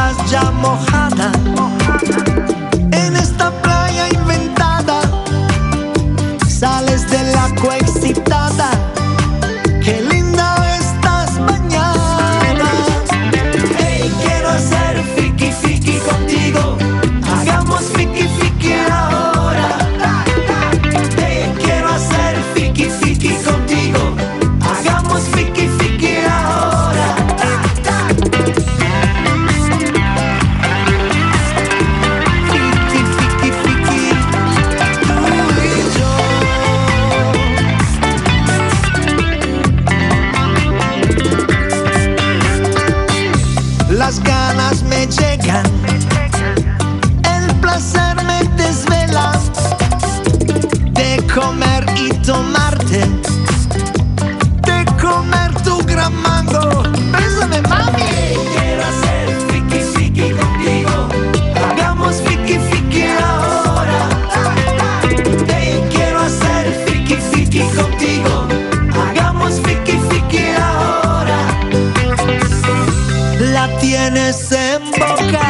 estás ya mojada en esta playa inventada. Sales del agua excitada, qué linda estás bañada. Hey, quiero hacer Fiky Fiky contigo, hagamos Fiky Fiky ahora. Hey, quiero hacer Fiky Fiky contigo, hagamos Fiky Fiky ahora. Fiky Fiky Fiky, tú y yo. Las ganas me llegan, el placer me desvela, de comer y tomarte, de comer tu gran mango. Bésame, mami. Quiero hacer Fiky Fiky contigo, hagamos Fiky Fiky ahora. Hey, quiero hacer Fiky Fiky contigo, hagamos Fiky Fiky ahora. La tienes en boca,